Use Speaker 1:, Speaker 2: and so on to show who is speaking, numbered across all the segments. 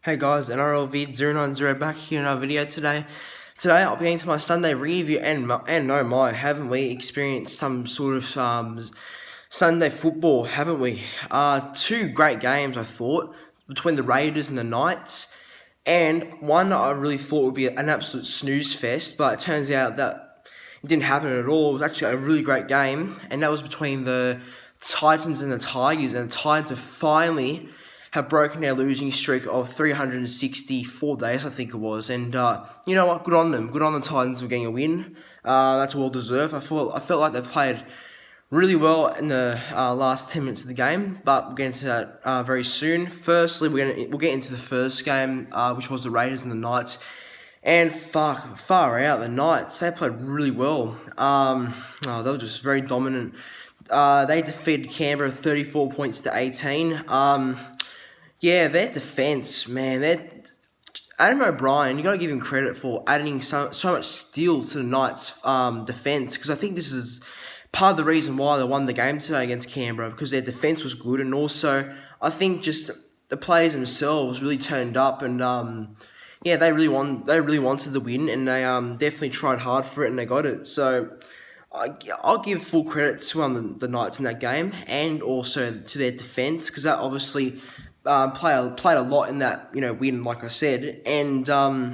Speaker 1: Hey guys, NRL vid 090 back here in our video today. Today I'll be getting to my Sunday review and no my, haven't we experienced some sort of Sunday football, haven't we? Two great games I thought between the Raiders and the Knights, and one I really thought would be an absolute snooze fest, but it turns out that it didn't happen at all. It was actually a really great game, and that was between the Titans and the Tigers, and the Titans have broken their losing streak of 364 days, I think it was. And you know what? Good on them. Good on the Titans for getting a win. That's well deserved. I felt like they played really well in the last 10 minutes of the game, but we'll get into that very soon. Firstly, we'll get into the first game, which was the Raiders and the Knights. And far out, the Knights, they played really well. They were just very dominant. They defeated Canberra 34 points to 18. Yeah, their defence, man, Adam O'Brien, you got to give him credit for adding so much steel to the Knights' defence, because I think this is part of the reason why they won the game today against Canberra, because their defence was good, and also I think just the players themselves really turned up, and yeah, they really wanted the win, and they definitely tried hard for it, and they got it. So I'll give full credit to the Knights in that game, and also to their defence, because that obviously played a lot in that win, like I said. And no,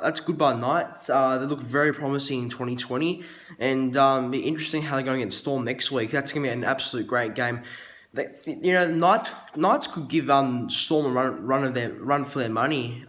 Speaker 1: that's good by the Knights. They look very promising in 2020, and be interesting how they're going against Storm next week. That's gonna be an absolute great game. Knights could give Storm a run for their money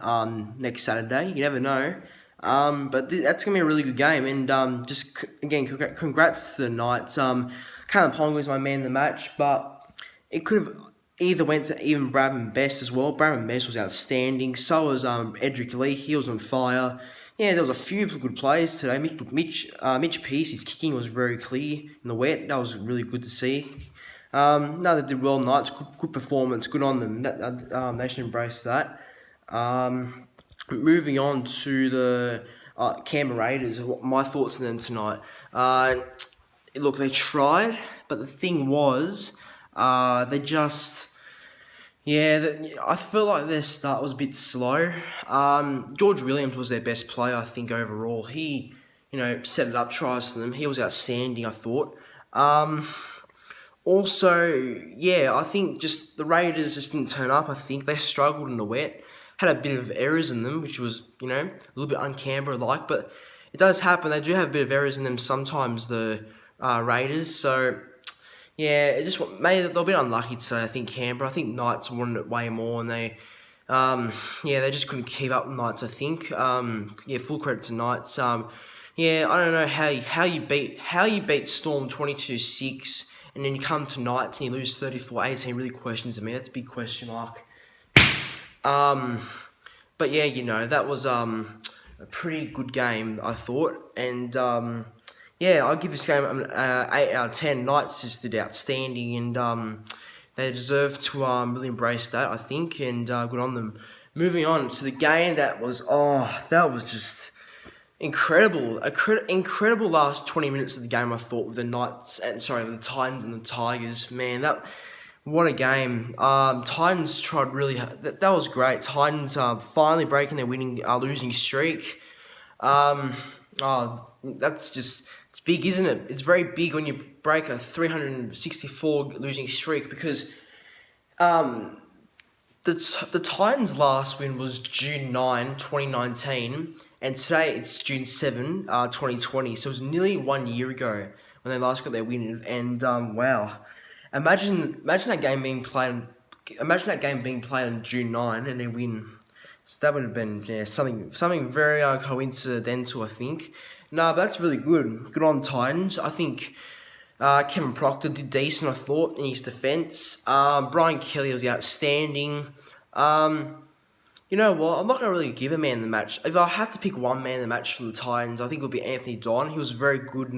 Speaker 1: next Saturday. You never know. But that's gonna be a really good game, and just again, congrats to the Knights. Callum Ponga was my man in the match, but it could have either went to even Bradman Best as well. Bradman Best was outstanding. So was Edric Lee. He was on fire. Yeah, there was a few good plays today. Mitch Pearce, his kicking was very clear in the wet. That was really good to see. No, they did well. Knights, good performance. Good on them. They should embrace that. Moving on to the Canberra Raiders. My thoughts on them tonight. Look, they tried, but the thing was, they just... Yeah, I feel like their start was a bit slow. George Williams was their best player, I think, overall. He, set it up, tries for them. He was outstanding, I thought. Also, yeah, I think just the Raiders just didn't turn up. I think they struggled in the wet. Had a bit of errors in them, which was, a little bit un-Canberra-like. But it does happen. They do have a bit of errors in them sometimes, the Raiders. So... yeah, it just maybe they'll be unlucky today. I think Canberra. I think Knights wanted it way more, and they just couldn't keep up with Knights. I think. Full credit to Knights. Yeah, I don't know how you beat Storm 22-6, and then you come to Knights and you lose 34-18. Really questions me. That's a big question mark. But yeah, that was a pretty good game, I thought, and yeah, I'll give this game an 8 out of 10. Knights just did outstanding, and they deserve to really embrace that, I think, and good on them. Moving on to the game that was just incredible. Incredible last 20 minutes of the game, I thought, with the the Titans and the Tigers. Man, what a game. Titans tried really hard. That was great. Titans finally breaking their losing streak. That's just... it's big, isn't it? It's very big when you break a 364 losing streak, because the Titans' last win was June 9, 2019, and today it's June 7, 2020. So it was nearly 1 year ago when they last got their win. And wow, imagine that game being played. Imagine that game being played on June 9 and they win. So that would have been something very coincidental, I think. No, but that's really good. Good on Titans. I think Kevin Proctor did decent, I thought, in his defence. Brian Kelly was outstanding. You know what? I'm not going to really give a man the match. If I have to pick one man the match from the Titans, I think it would be Anthony Don. He was very good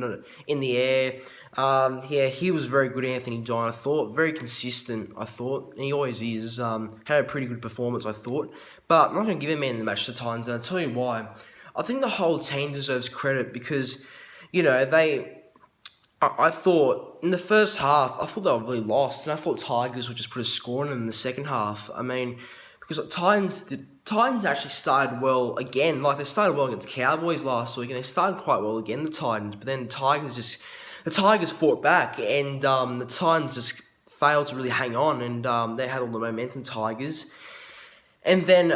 Speaker 1: in the air. Yeah, he was very good, Anthony Don, I thought. Very consistent, I thought. And he always is. Had a pretty good performance, I thought. But I'm not going to give a man the match to the Titans, and I'll tell you why. I think the whole team deserves credit because, I thought in the first half, I thought they were really lost, and I thought Tigers would just put a score in them in the second half. I mean, because Titans actually started well again. Like they started well against Cowboys last week, and they started quite well again, the Titans. But then the Tigers fought back, and the Titans just failed to really hang on, and they had all the momentum, Tigers. And then,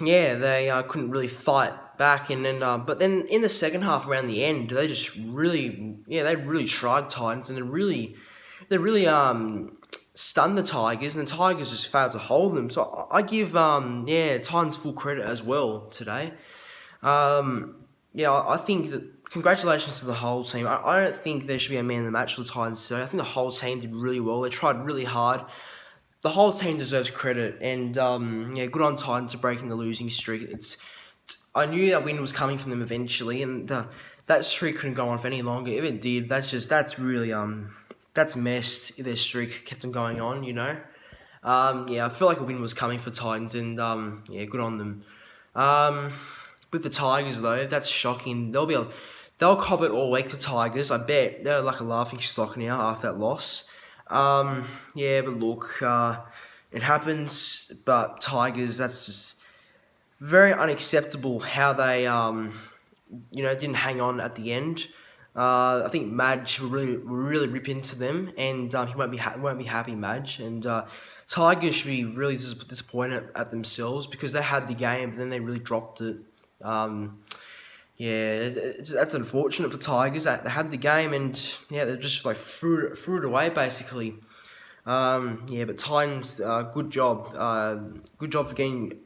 Speaker 1: they couldn't really fight back. And then, but then in the second half, around the end, they just really, they really tried Titans, and they really stunned the Tigers, and the Tigers just failed to hold them. So I give, Titans full credit as well today. I think that congratulations to the whole team. I don't think there should be a man in the match for the Titans today. I think the whole team did really well. They tried really hard. The whole team deserves credit, and good on Titans for breaking the losing streak. I knew that win was coming from them eventually, and that streak couldn't go on for any longer. If it did, that's really that's messed. If their streak kept on going on, I feel like a win was coming for Titans, and good on them. With the Tigers though, that's shocking. They'll cop it all week for Tigers. I bet they're like a laughing stock now after that loss. But look, it happens. But Tigers, that's just very unacceptable how they didn't hang on at the end. I think Madge will really rip into them, and he won't be happy, Madge. And Tigers should be really disappointed at themselves because they had the game, but then they really dropped it. That's unfortunate for Tigers. They had the game, and they just like threw it away basically. But Titans, good job. Good job for getting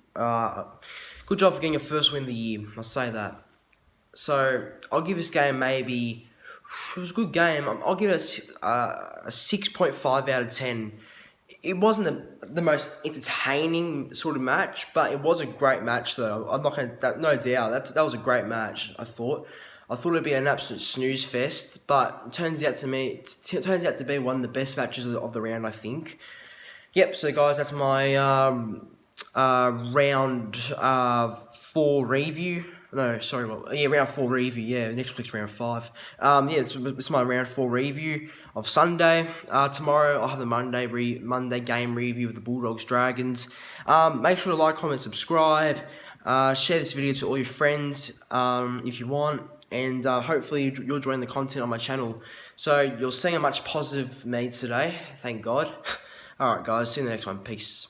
Speaker 1: your first win of the year. I'll say that. So I'll give this game maybe. It was a good game. I'll give it a 6.5 out of 10. It wasn't the most entertaining sort of match, but it was a great match though. I'm not gonna, no doubt. That was a great match. I thought it'd be an absolute snooze fest, but it turns out to be one of the best matches of the round, I think. Yep. So guys, that's my round 4 review. No, sorry. Round 4 review. Yeah, next week's round 5. It's my round 4 review of Sunday. Tomorrow I'll have the Monday game review of the Bulldogs Dragons. Make sure to like, comment, subscribe. Share this video to all your friends if you want, and hopefully you'll join the content on my channel. So you're seeing a much positive me today. Thank God. All right, guys. See you in the next one. Peace.